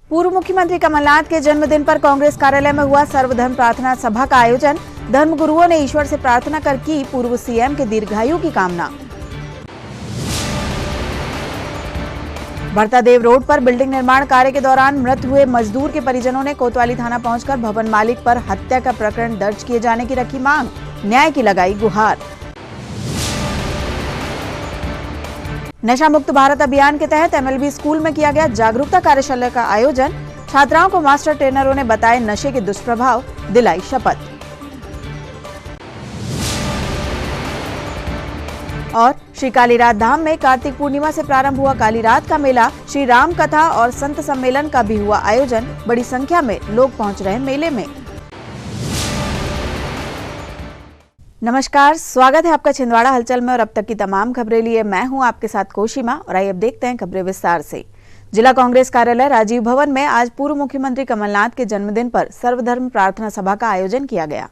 पूर्व मुख्यमंत्री कमलनाथ के जन्मदिन पर कांग्रेस कार्यालय में हुआ सर्वधर्म प्रार्थना सभा का आयोजन। धर्मगुरुओं ने ईश्वर से प्रार्थना कर की पूर्व सीएम के दीर्घायु की कामना। भरतादेव रोड पर बिल्डिंग निर्माण कार्य के दौरान मृत हुए मजदूर के परिजनों ने कोतवाली थाना पहुंचकर भवन मालिक पर हत्या का प्रकरण दर्ज किए जाने की रखी मांग, न्याय की लगाई गुहार। नशा मुक्त भारत अभियान के तहत एमएलबी स्कूल में किया गया जागरूकता कार्यशाला का आयोजन। छात्राओं को मास्टर ट्रेनरों ने बताए नशे के दुष्प्रभाव, दिलाई शपथ। और श्री कालीरात धाम में कार्तिक पूर्णिमा से प्रारंभ हुआ कालीरात का मेला। श्री राम कथा और संत सम्मेलन का भी हुआ आयोजन। बड़ी संख्या में लोग पहुंच रहे मेले में। नमस्कार, स्वागत है आपका छिंदवाड़ा हलचल में और अब तक की तमाम खबरें लिए मैं हूं आपके साथ कोशिमा। और आइए अब देखते हैं खबरें विस्तार से। जिला कांग्रेस कार्यालय राजीव भवन में आज पूर्व मुख्यमंत्री कमलनाथ के जन्मदिन पर सर्वधर्म प्रार्थना सभा का आयोजन किया गया।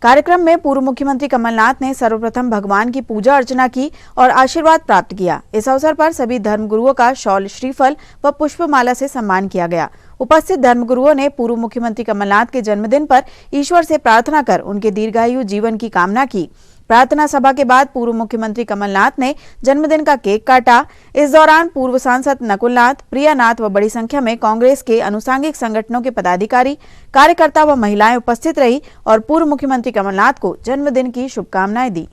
कार्यक्रम में पूर्व मुख्यमंत्री कमलनाथ ने सर्वप्रथम भगवान की पूजा अर्चना की और आशीर्वाद प्राप्त किया। इस अवसर पर सभी धर्मगुरुओं का शॉल, श्रीफल व पुष्पमाला से सम्मान किया गया। उपस्थित धर्मगुरुओं ने पूर्व मुख्यमंत्री कमलनाथ के जन्मदिन पर ईश्वर से प्रार्थना कर उनके दीर्घायु जीवन की कामना की। प्रार्थना सभा के बाद पूर्व मुख्यमंत्री कमलनाथ ने जन्मदिन का केक काटा। इस दौरान पूर्व सांसद नकुलनाथ, प्रियानाथ व बड़ी संख्या में कांग्रेस के अनुसांगिक संगठनों के पदाधिकारी, कार्यकर्ता व महिलाएं उपस्थित रही और पूर्व मुख्यमंत्री कमलनाथ को जन्मदिन की शुभकामनाएं दी।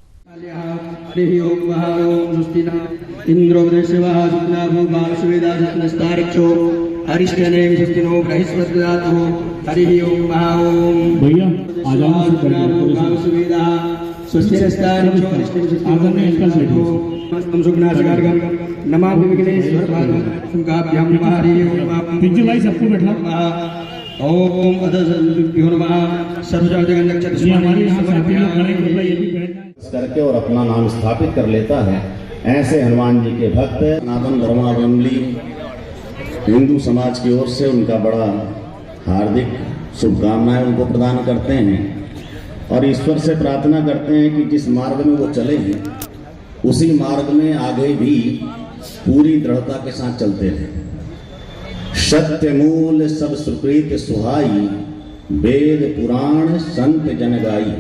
करके और अपना नाम स्थापित कर लेता है। ऐसे हनुमान जी के भक्त सनातन धर्मावलंबी हिंदू समाज की ओर से उनका बड़ा हार्दिक शुभकामनाएं उनको प्रदान करते हैं और ईश्वर से प्रार्थना करते हैं कि जिस मार्ग में वो चले हैं उसी मार्ग में आगे भी पूरी दृढ़ता के साथ चलते रहे। सत्य मूल सब सुकृत सुहाई, वेद पुराण संत जन गाई।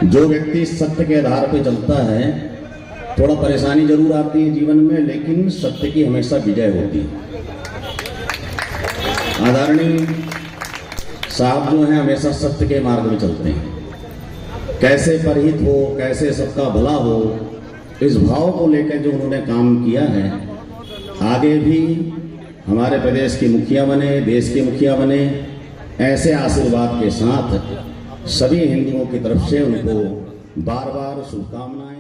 जो व्यक्ति सत्य के आधार पर चलता है, थोड़ा परेशानी जरूर आती है जीवन में, लेकिन सत्य की हमेशा विजय होती है। आदरणीय साहब जो हैं हमेशा सत्य के मार्ग में चलते हैं। कैसे परहित हो, कैसे सबका भला हो, इस भाव को लेकर जो उन्होंने काम किया है, आगे भी हमारे प्रदेश के मुखिया बने, देश के मुखिया बने, ऐसे आशीर्वाद के साथ सभी हिंदुओं की तरफ से उनको बार बार शुभकामनाएं।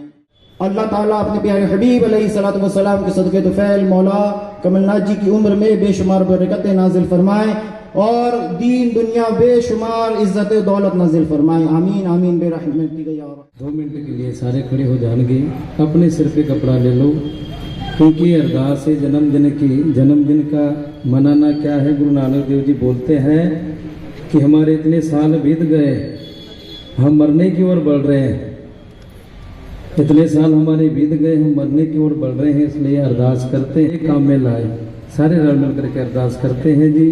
अल्लाह ताला अपने प्यारे हबीब अलैहिस्सलातु वस्सलाम के सदक़े तुफ़ैल मौला कमलनाथ जी की उम्र में बेशुमार बरकतें नाजिल फरमाए और दीन दुनिया बेशुमार इज्जत दौलत नाजिल फरमाए। आमीन आमीन बेरहमतिक या रब। 2 मिनट के लिए सारे खड़े हो जाएंगे। अपने सिर पे कपड़ा ले लो, क्योंकि अरदास है जन्मदिन की। जन्मदिन का मनाना क्या है? गुरु नानक देव जी बोलते हैं कि हमारे इतने साल बीत गए, हम मरने की ओर बढ़ रहे हैं। इतने साल हमारे बीत गए, हम मरने की ओर बढ़ रहे हैं, इसलिए अरदास करते हैं काम में लाए। सारे रल मिल करके अरदास करते हैं जी।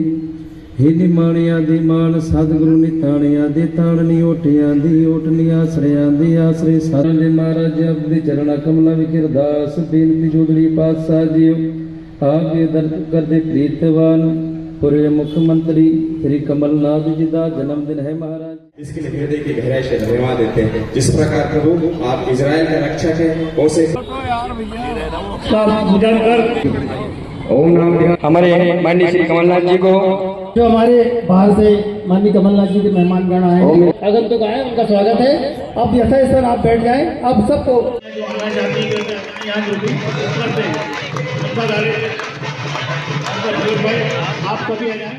हे निमाणिया दी मान सतगुरु निताणिया दी ताणनी ओटिया दी ओटनी आश्रया दी आश्रय सारे ने महाराज अब्दी चरणा कमला विकिरदास बेनती जोदड़ी पातशाह जी आप ये दर्द कर दे प्रीतवान पूर्व मुख्यमंत्री श्री कमलनाथ जी का जन्मदिन है महाराज। इसके लिए हृदय की गहराई से धन्यवाद देते हैं। जिस प्रकार प्रभु आप इजराइल का रक्षक है, वैसे ओम नाम हमारे माननीय श्री कमलनाथ जी को, जो हमारे बाहर से माननीय कमलनाथ जी के मेहमानगण आए हैं, आगंतुक आए, उनका स्वागत है। अब यथास्थान आप बैठ जाए। अब सबको आप सभी आ जाए।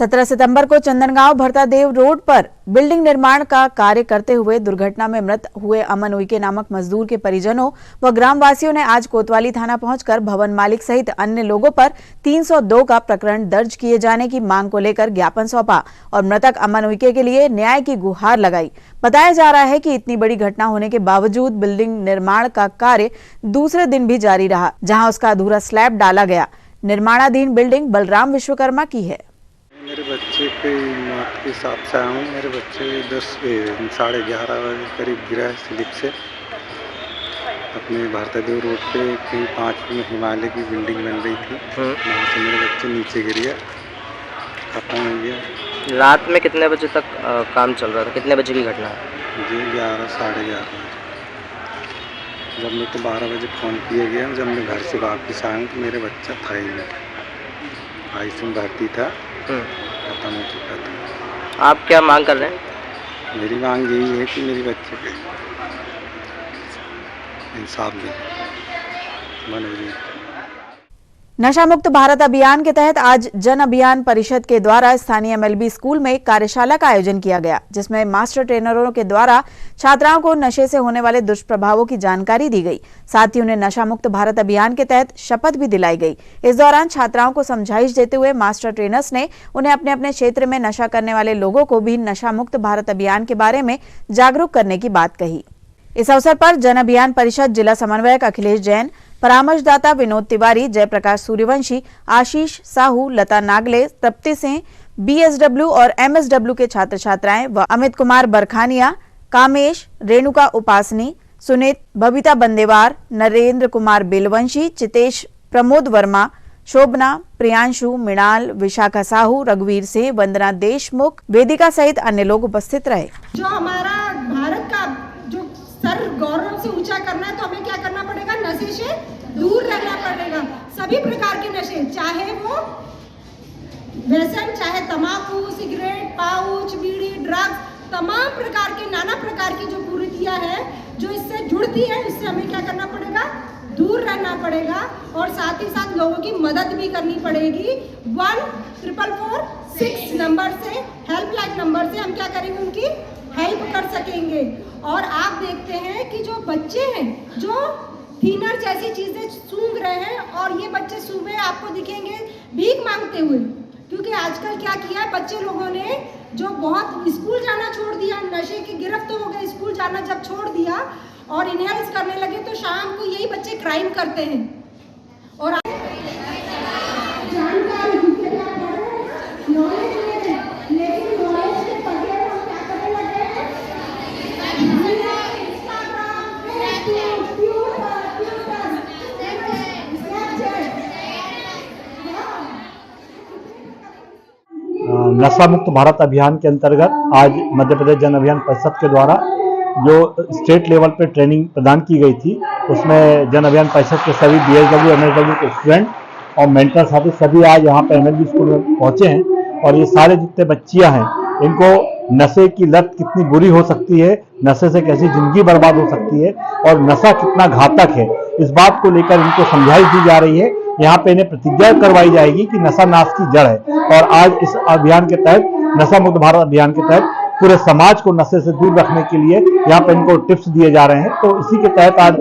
17 सितंबर को चंदनगांव भरतादेव रोड पर बिल्डिंग निर्माण का कार्य करते हुए दुर्घटना में मृत हुए अमन उइके नामक मजदूर के परिजनों व ग्रामवासियों ने आज कोतवाली थाना पहुंचकर भवन मालिक सहित अन्य लोगों पर 302 का प्रकरण दर्ज किए जाने की मांग को लेकर ज्ञापन सौंपा और मृतक अमन उइके के लिए न्याय की गुहार लगाई। बताया जा रहा है कि इतनी बड़ी घटना होने के बावजूद बिल्डिंग निर्माण का कार्य दूसरे दिन भी जारी रहा, जहाँ उसका अधूरा स्लैब डाला गया। निर्माणाधीन बिल्डिंग बलराम विश्वकर्मा की है। मेरे बच्चे के मौत के हिसाब से आया हूँ। मेरे बच्चे 10-11:30 बजे करीब गिरा है स्लिप से। अपने भरतादेव रोड पे कहीं 5 में हिमालय की बिल्डिंग बन रही थी, वहाँ से मेरे बच्चे नीचे गिरे, खत्म हो गया। रात में कितने बजे तक काम चल रहा था? कितने बजे की घटना है? जी 11-11:30 बजे। जब मेरे को 12 बजे फ़ोन किया गया, जब मैं घर से वापस आया तो मेरे बच्चा था ही नहीं, आईसीयू में भर्ती था, खत्म हो चुका था। आप क्या मांग कर रहे हैं? मेरी मांग यही है कि मेरे बच्चे पे इंसाफ मिले। नशा मुक्त भारत अभियान के तहत आज जन अभियान परिषद के द्वारा स्थानीय MLB स्कूल में कार्यशाला का आयोजन किया गया, जिसमें मास्टर ट्रेनरों के द्वारा छात्राओं को नशे से होने वाले दुष्प्रभावों की जानकारी दी गई। साथ ही उन्हें नशा मुक्त भारत अभियान के तहत शपथ भी दिलाई गई। इस दौरान छात्राओं को समझाइश देते हुए मास्टर ट्रेनर्स ने उन्हें अपने अपने क्षेत्र में नशा करने वाले लोगों को भी नशा मुक्त भारत अभियान के बारे में जागरूक करने की बात कही। इस अवसर पर जन अभियान परिषद जिला समन्वयक अखिलेश जैन, परामर्शदाता विनोद तिवारी, जयप्रकाश सूर्यवंशी, आशीष साहू, लता नागले, तृप्ति सिंह, BSW और MSW के छात्र छात्राएं व अमित कुमार बरखानिया, कामेश, रेणुका उपासनी, सुनीत, बबीता बंदेवार, नरेंद्र कुमार बेलवंशी, चितेश, प्रमोद वर्मा, शोभना, प्रियांशु, मृणाल, विशाखा साहू, रघुवीर सिंह, वंदना देशमुख, वेदिका सहित अन्य लोग उपस्थित रहे। जो हमारा भारत का जो सर गौरव से ऊंचा करना है तो हमें क्या करना पड़ेगा? नशे से दूर रहना पड़ेगा। सभी प्रकार के नशे, चाहे वो व्यसन, चाहे तंबाकू, सिगरेट, पाउच, बीड़ी, ड्रग्स, तमाम प्रकार के नाना प्रकार की जो कुरीतियां हैं जो इससे जुड़ती है, इससे हमें क्या करना पड़ेगा? दूर रहना पड़ेगा। और साथ ही साथ लोगों की मदद भी करनी पड़ेगी। 1-444-6 नंबर से, हेल्पलाइन नंबर से हम क्या करेंगे? उनकी हेल्प कर सकेंगे। और आप देखते हैं कि जो बच्चे हैं जो थिनर जैसी चीजें सूंघ रहे हैं, और ये बच्चे सुबह आपको दिखेंगे भीख मांगते हुए, क्योंकि आजकल क्या किया है बच्चे लोगों ने, जो बहुत स्कूल जाना छोड़ दिया, नशे की गिरफ्त हो गए, स्कूल जाना जब छोड़ दिया और इनहेल्स करने लगे तो शाम को यही बच्चे क्राइम करते हैं। और जानकारी नशा मुक्त भारत अभियान के अंतर्गत आज मध्य प्रदेश जन अभियान परिषद के द्वारा जो स्टेट लेवल पे ट्रेनिंग प्रदान की गई थी, उसमें जन अभियान परिषद के सभी BSW MSW के स्टूडेंट और मेंटर साथी सभी आज यहाँ पे MLB स्कूल में पहुँचे हैं। और ये सारे जितने बच्चियाँ हैं, इनको नशे की लत कितनी बुरी हो सकती है, नशे से कैसी जिंदगी बर्बाद हो सकती है और नशा कितना घातक है, इस बात को लेकर इनको समझाइश दी जा रही है। यहाँ पे इन्हें प्रतिज्ञा करवाई जाएगी कि नशा नाश की जड़ है। और आज इस अभियान के तहत, नशा मुक्त भारत अभियान के तहत पूरे समाज को नशे से दूर रखने के लिए यहाँ पे इनको टिप्स दिए जा रहे हैं। तो इसी के तहत आज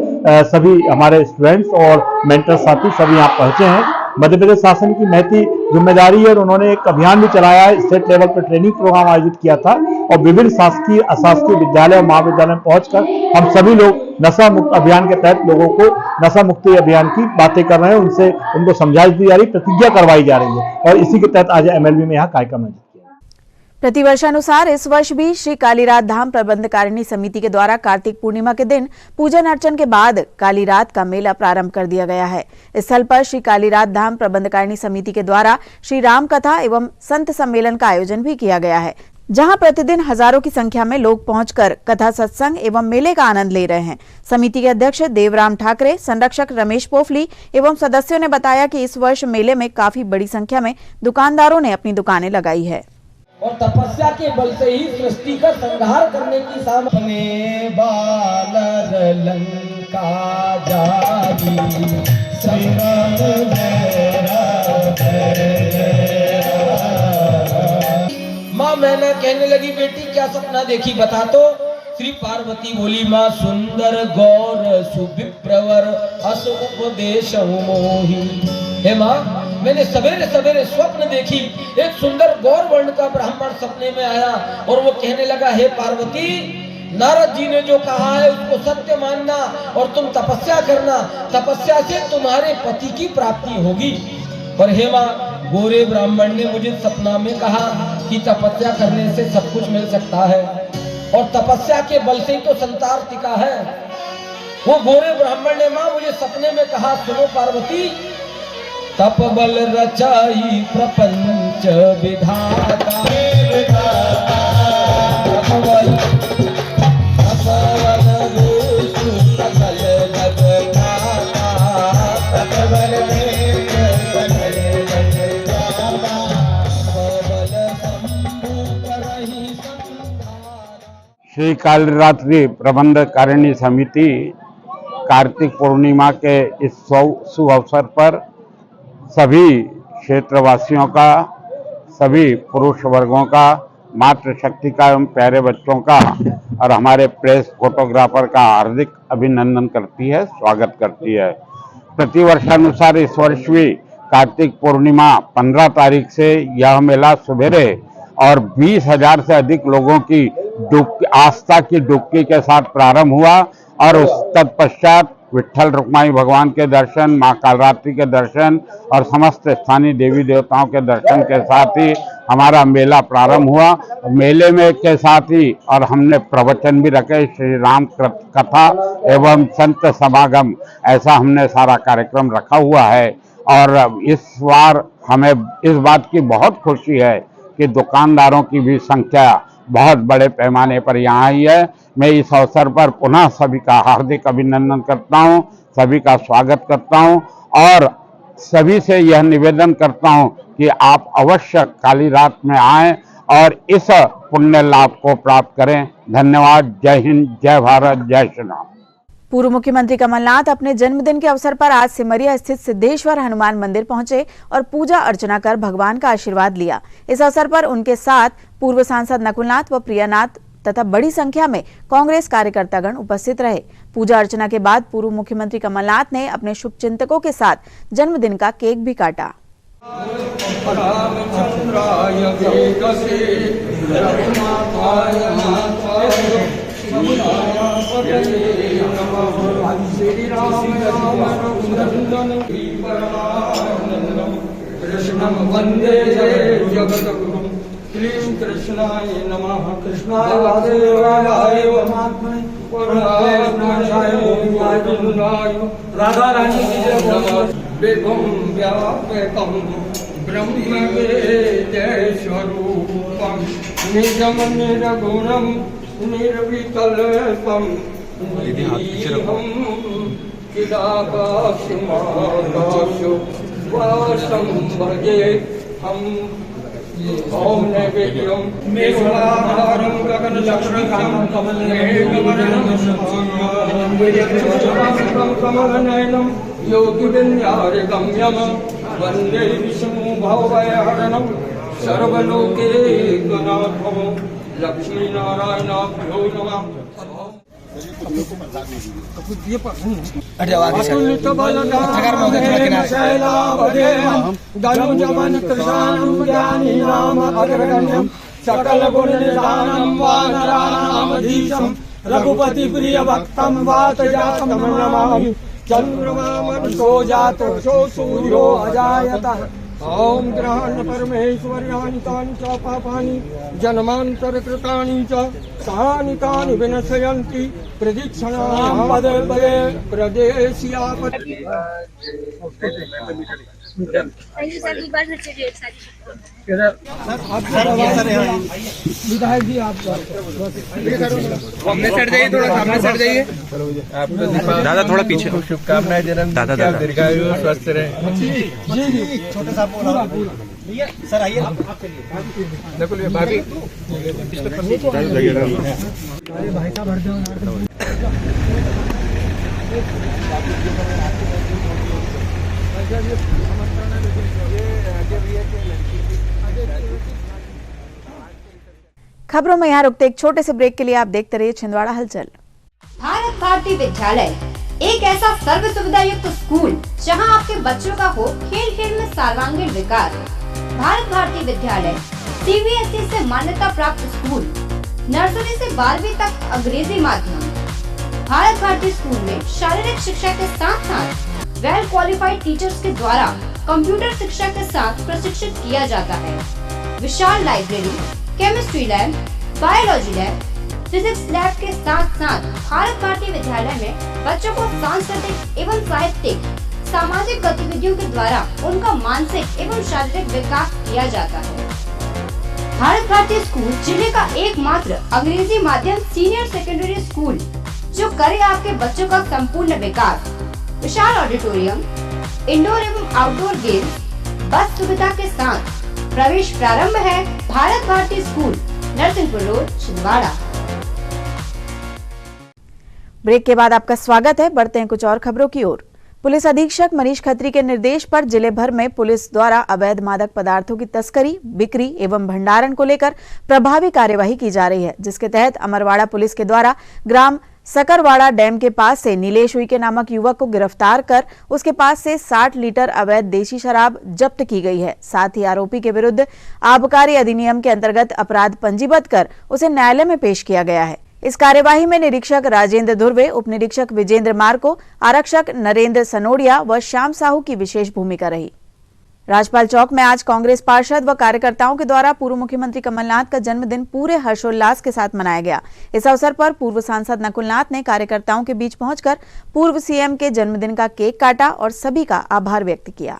सभी हमारे स्टूडेंट्स और मेंटर साथी सभी यहाँ पहुंचे हैं। मध्य प्रदेश शासन की महती जिम्मेदारी है और उन्होंने एक अभियान भी चलाया है, स्टेट लेवल पर ट्रेनिंग प्रोग्राम आयोजित किया था और विभिन्न शासकीय अशासकीय विद्यालय और महाविद्यालय में पहुंचकर हम सभी लोग नशा मुक्त अभियान के तहत लोगों को नशा मुक्ति अभियान की बातें कर रहे हैं, उनको समझाइश दी जा रही, प्रतिज्ञा करवाई जा रही है और इसी के तहत आज MLB में यहाँ कार्यक्रम आयोजित किया। प्रतिवर्षानुसार इस वर्ष भी श्री कालीरात धाम प्रबंधकारिणी समिति के द्वारा कार्तिक पूर्णिमा के दिन पूजन अर्चन के बाद कालीरात का मेला प्रारंभ कर दिया गया है। इस स्थल पर श्री कालीरात धाम प्रबंधकारिणी समिति के द्वारा श्री राम कथा एवं संत सम्मेलन का आयोजन भी किया गया है, जहां प्रतिदिन हजारों की संख्या में लोग पहुंचकर कथा, सत्संग एवं मेले का आनंद ले रहे हैं। समिति के अध्यक्ष देवराम ठाकरे, संरक्षक रमेश पोफली एवं सदस्यों ने बताया कि इस वर्ष मेले में काफी बड़ी संख्या में दुकानदारों ने अपनी दुकानें लगाई है और तपस्या के बल से ही सृष्टि का संहार करने की सामने बालर लंका जागी श्री राम हेमा मैंने कहने लगी बेटी क्या सपना देखी बता तो। श्री पार्वती बोली माँ सुंदर गौर सुविप्रवर अस उपदेश मोही। हे माँ मैंने सवेरे सवेरे स्वप्न देखी, एक सुंदर गौर वर्ण का ब्राह्मण सपने में आया और वो कहने लगा हे पार्वती नारद जी ने जो कहा है उसको सत्य मानना और तुम तपस्या करना, तपस्या से तुम्हारे पति की प्राप्ति होगी। पर हे माँ गोरे ब्राह्मण ने मुझे सपना में कहा कि तपस्या करने से सब कुछ मिल सकता है और तपस्या के बल से ही तो संसार टिका है। वो गोरे ब्राह्मण ने माँ मुझे सपने में कहा सुनो पार्वती तप बल रचाई प्रपंच विधाता श्री कालरात्रि प्रबंध कारिणी समिति कार्तिक पूर्णिमा के इस शुभ अवसर पर सभी क्षेत्रवासियों का, सभी पुरुष वर्गों का, मातृशक्ति का एवं प्यारे बच्चों का और हमारे प्रेस फोटोग्राफर का हार्दिक अभिनंदन करती है, स्वागत करती है। प्रतिवर्षानुसार इस वर्ष भी कार्तिक पूर्णिमा 15 तारीख से यह मेला सवेरे और 20,000 से अधिक लोगों की आस्था की डुबकी के साथ प्रारंभ हुआ और उस तत्पश्चात विट्ठल रुक्माई भगवान के दर्शन, माँ कालरात्रि के दर्शन और समस्त स्थानीय देवी देवताओं के दर्शन के साथ ही हमारा मेला प्रारंभ हुआ। मेले में के साथ ही और हमने प्रवचन भी रखे, श्री राम कथा एवं संत समागम, ऐसा हमने सारा कार्यक्रम रखा हुआ है। और इस बार हमें इस बात की बहुत खुशी है कि दुकानदारों की भी संख्या बहुत बड़े पैमाने पर यहाँ आई है। मैं इस अवसर पर पुनः सभी का हार्दिक अभिनंदन करता हूँ, सभी का स्वागत करता हूँ और सभी से यह निवेदन करता हूँ कि आप अवश्य काली रात में आएं और इस पुण्य लाभ को प्राप्त करें। धन्यवाद। जय हिंद, जय भारत, जय श्री राम। पूर्व मुख्यमंत्री कमलनाथ अपने जन्मदिन के अवसर पर आज सिमरिया स्थित सिद्धेश्वर हनुमान मंदिर पहुंचे और पूजा अर्चना कर भगवान का आशीर्वाद लिया। इस अवसर पर उनके साथ पूर्व सांसद नकुलनाथ व प्रियानाथ तथा बड़ी संख्या में कांग्रेस कार्यकर्तागण उपस्थित रहे। पूजा अर्चना के बाद पूर्व मुख्यमंत्री कमलनाथ ने अपने शुभचिंतकों के साथ जन्मदिन का केक भी काटा। कृष्णं वंदे जगद्गुरुं श्रीं कृष्णाय नमः। कृष्णाय वासुदेवाय परमात्मने पुरुषाय गोविंदाय राधा रानी की जय। वेदं व्यापकं ब्रह्मवेद्य स्वरूपं निजं निर्गुणं निर्विकल्पं निरीहं चिदाकाशं वासं भजे हम। ओम नैवेद्यं मेघमाधारं गगनचक्रणं कमलनयनं कमलनयनं योगिविन्द्यारिगम्यं वन्दे विष्णुं भवभयहरणं सर्वलोकैकनाथं लक्ष्मीनारायणाभ्यो नमः। सकल गुण निधानम वानराणामधीशं रघुपति प्रिय भक्तम वातजातं नमामि। चंद्रमा मनसो जातो सूर्यो अजायतः। ओम ग्रहण परमेश्वर्याणि तानि च पापानि जन्मांतर कृतानि च तानि तानि विनश्यन्ति प्रदीक्षणां पदे पदे प्रदेशियापति। विधायक जी आप सामने सट जाइए, थोड़ा सामने सट जाइए। दादा थोड़ा पीछे। शुभकामनाएं जन्म दादा दीर्घायु स्वस्थ रहे। जी छोटा सा पूरा सर आइए देखो भाभी भाई साहब भर दो। खबरों में यहाँ रुकते एक छोटे से ब्रेक के लिए आप देखते रहिए छिंदवाड़ा हलचल। भारत भारती विद्यालय एक ऐसा सर्व सुविधा युक्त स्कूल जहां आपके बच्चों का हो खेल खेल में सर्वांगीण विकास। भारत भारती विद्यालय CBSE से मान्यता प्राप्त स्कूल, नर्सरी से 12वीं तक अंग्रेजी माध्यम। भारत भारती स्कूल में शारीरिक शिक्षा के साथ साथ वेल क्वालिफाइड टीचर्स के द्वारा कंप्यूटर शिक्षा के साथ प्रशिक्षित किया जाता है। विशाल library, chemistry lab, biology lab, physics lab के साथ साथ भारत भारती विद्यालय में बच्चों को सांस्कृतिक एवं साहित्यिक सामाजिक गतिविधियों के द्वारा उनका मानसिक एवं शारीरिक विकास किया जाता है। भारत भारती स्कूल जिले का एकमात्र अंग्रेजी माध्यम सीनियर सेकेंडरी स्कूल जो करे आपके बच्चों का संपूर्ण विकास। विशाल ऑडिटोरियम, इंडोर एवं आउटडोर गेम्स, बस सुविधा के साथ प्रवेश प्रारंभ है। Bharat Bharati school, Narsinghpur road, Chhindwara. Break के बाद आपका स्वागत है। बढ़ते हैं कुछ और खबरों की ओर। पुलिस अधीक्षक मनीष खत्री के निर्देश पर जिले भर में पुलिस द्वारा अवैध मादक पदार्थों की तस्करी, बिक्री एवं भंडारण को लेकर प्रभावी कार्यवाही की जा रही है, जिसके तहत अमरवाड़ा पुलिस के द्वारा ग्राम सकरवाड़ा डैम के पास से नीलेश उइके नामक युवक को गिरफ्तार कर उसके पास से 60 लीटर अवैध देशी शराब जब्त की गई है। साथ ही आरोपी के विरुद्ध आबकारी अधिनियम के अंतर्गत अपराध पंजीबद्ध कर उसे न्यायालय में पेश किया गया है। इस कार्यवाही में निरीक्षक राजेंद्र धुर्वे, उप निरीक्षक विजेंद्र मार्को, आरक्षक नरेंद्र सनोडिया व श्याम साहू की विशेष भूमिका रही। राजपाल चौक में आज कांग्रेस पार्षद व कार्यकर्ताओं के द्वारा पूर्व मुख्यमंत्री कमलनाथ का जन्मदिन पूरे हर्षोल्लास के साथ मनाया गया। इस अवसर पर पूर्व सांसद नकुलनाथ ने कार्यकर्ताओं के बीच पहुंचकर पूर्व सीएम के जन्मदिन का केक काटा और सभी का आभार व्यक्त किया।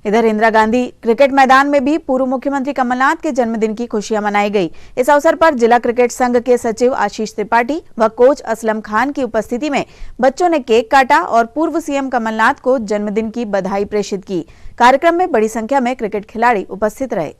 इधर इंदिरा गांधी क्रिकेट मैदान में भी पूर्व मुख्यमंत्री कमलनाथ के जन्मदिन की खुशियां मनाई गई। इस अवसर पर जिला क्रिकेट संघ के सचिव आशीष त्रिपाठी व कोच असलम खान की उपस्थिति में बच्चों ने केक काटा और पूर्व सीएम कमलनाथ को जन्मदिन की बधाई प्रेषित की। कार्यक्रम में बड़ी संख्या में क्रिकेट खिलाड़ी उपस्थित रहे।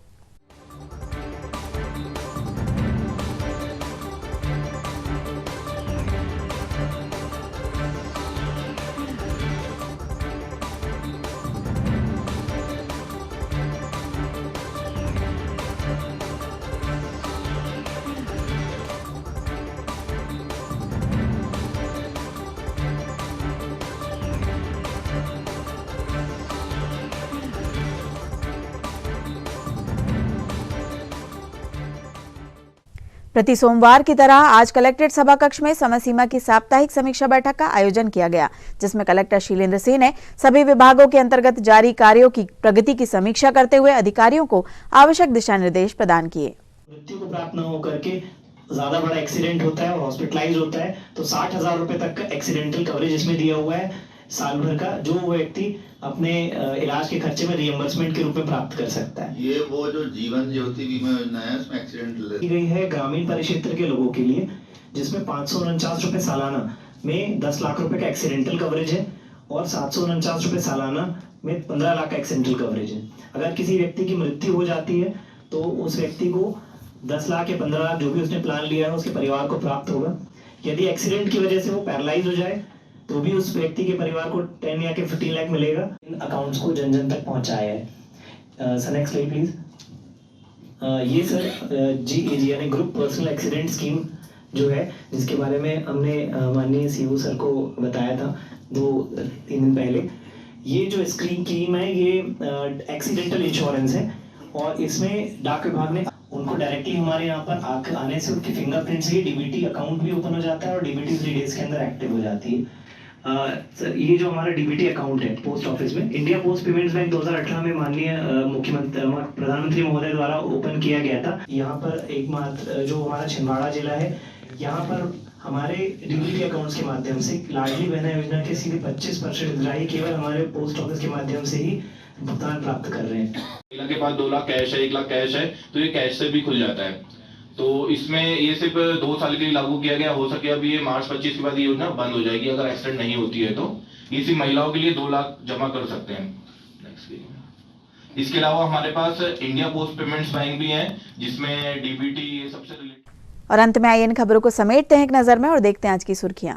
प्रति सोमवार की तरह आज कलेक्ट्रेट सभा कक्ष में समय सीमा की साप्ताहिक समीक्षा बैठक का आयोजन किया गया, जिसमें कलेक्टर शीलेंद्र सिंह ने सभी विभागों के अंतर्गत जारी कार्यों की प्रगति की समीक्षा करते हुए अधिकारियों को आवश्यक दिशा निर्देश प्रदान किए। मृत्यु को प्राप्त न होकर के ज्यादा बड़ा एक्सीडेंट होता है और हॉस्पिटलाइज होता है तो 60,000 रुपए तक का एक्सीडेंटल कवरेज इसमें दिया हुआ है साल भर का, जो वो व्यक्ति अपने इलाज के खर्चे में रियम्बर्समेंट के रूप में प्राप्त कर सकता है। ये वो जो जीवन ज्योति बीमा योजना है उसमें एक्सीडेंटल की गई है ग्रामीण परिक्षेत्र के लोगों के लिए, जिसमें 549 रुपए सालाना में 10 लाख रुपए का एक्सीडेंटल कवरेज है और 749 रुपए सालाना में 15 लाख का एक्सीडेंटल कवरेज है। अगर किसी व्यक्ति की मृत्यु हो जाती है तो उस व्यक्ति को 10 लाख या 15 लाख जो भी उसने प्लान लिया है उसके परिवार को प्राप्त होगा। यदि एक्सीडेंट की वजह से वो पैरालाइज हो जाए तो भी उस व्यक्ति के परिवार को 10 या 15 लाख मिलेगा। इन अकाउंट्स को जन जन तक पहुंचाया है। Sir next slide please. ये सर GAG यानी ग्रुप पर्सनल एक्सीडेंट स्कीम जो है, जिसके बारे में हमने माननीय सीओ सर को बताया था 2-3 दिन पहले। ये जो स्कीम है ये एक्सीडेंटल इंश्योरेंस है और इसमें डाक विभाग ने उनको डायरेक्टली हमारे यहाँ पर आने से उनके फिंगरप्रिंट से डीबीटी अकाउंट भी ओपन हो जाता है और डीबीटी 3 डेज के अंदर एक्टिव हो जाती है। सर ये जो हमारा डीबीटी अकाउंट है पोस्ट ऑफिस में, इंडिया पोस्ट पेमेंट्स बैंक 2018 में माननीय प्रधानमंत्री महोदय द्वारा ओपन किया गया था। यहाँ पर एकमात्र जो हमारा छिंदवाड़ा जिला है, यहाँ पर हमारे डीबीटी अकाउंट्स के माध्यम से लाडली बहना योजना के सीधे 25% हितग्राही केवल हमारे पोस्ट ऑफिस के माध्यम से ही भुगतान प्राप्त कर रहे हैं। महिला के पास 2 लाख कैश है, 1 लाख कैश है, तो ये कैश से भी खुल जाता है। तो इसमें ये सिर्फ 2 साल के लिए लागू किया गया, हो सके अभी ये मार्च 25 के बाद ये योजना बंद हो जाएगी अगर एक्सीडेंट नहीं होती है तो। ये सिर्फ महिलाओं के लिए 2 लाख जमा कर सकते हैं। इसके अलावा हमारे पास इंडिया पोस्ट पेमेंट्स बैंक भी है जिसमें डीबीटी ये सबसे रिलेटेड। और अंत में आइए इन खबरों को समेटते हैं एक नजर में और देखते हैं आज की सुर्खियां।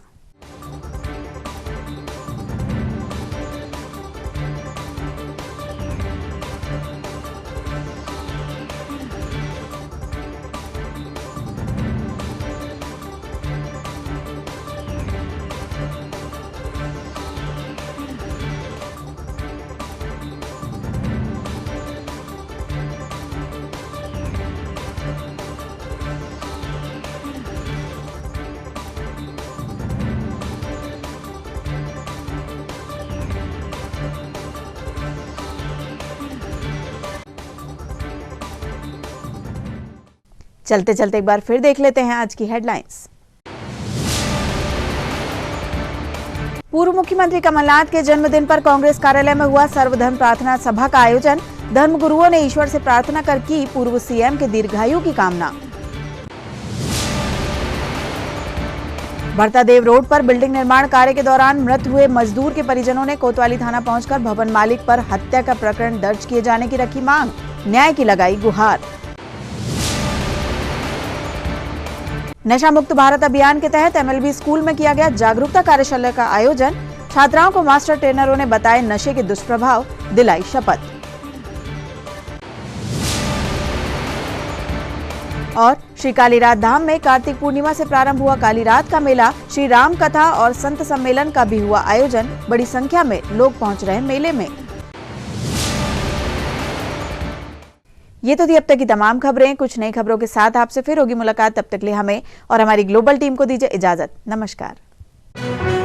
चलते चलते एक बार फिर देख लेते हैं आज की हेडलाइंस। पूर्व मुख्यमंत्री कमलनाथ के जन्मदिन पर कांग्रेस कार्यालय में हुआ सर्वधर्म प्रार्थना सभा का आयोजन। धर्मगुरुओं ने ईश्वर से प्रार्थना कर की पूर्व सीएम के दीर्घायु की कामना। भरतादेव रोड पर बिल्डिंग निर्माण कार्य के दौरान मृत हुए मजदूर के परिजनों ने कोतवाली थाना पहुंचकर भवन मालिक पर हत्या का प्रकरण दर्ज किए जाने की रखी मांग, न्याय की लगाई गुहार। नशा मुक्त भारत अभियान के तहत एमएलबी स्कूल में किया गया जागरूकता कार्यशाला का आयोजन। छात्राओं को मास्टर ट्रेनरों ने बताए नशे के दुष्प्रभाव, दिलाई शपथ। और श्री कालीरात धाम में कार्तिक पूर्णिमा से प्रारंभ हुआ कालीरात का मेला। श्री राम कथा और संत सम्मेलन का भी हुआ आयोजन। बड़ी संख्या में लोग पहुंच रहे मेले में। ये तो थी अब तक की तमाम खबरें। कुछ नई खबरों के साथ आपसे फिर होगी मुलाकात। तब तक लिए हमें और हमारी ग्लोबल टीम को दीजिए इजाजत। नमस्कार।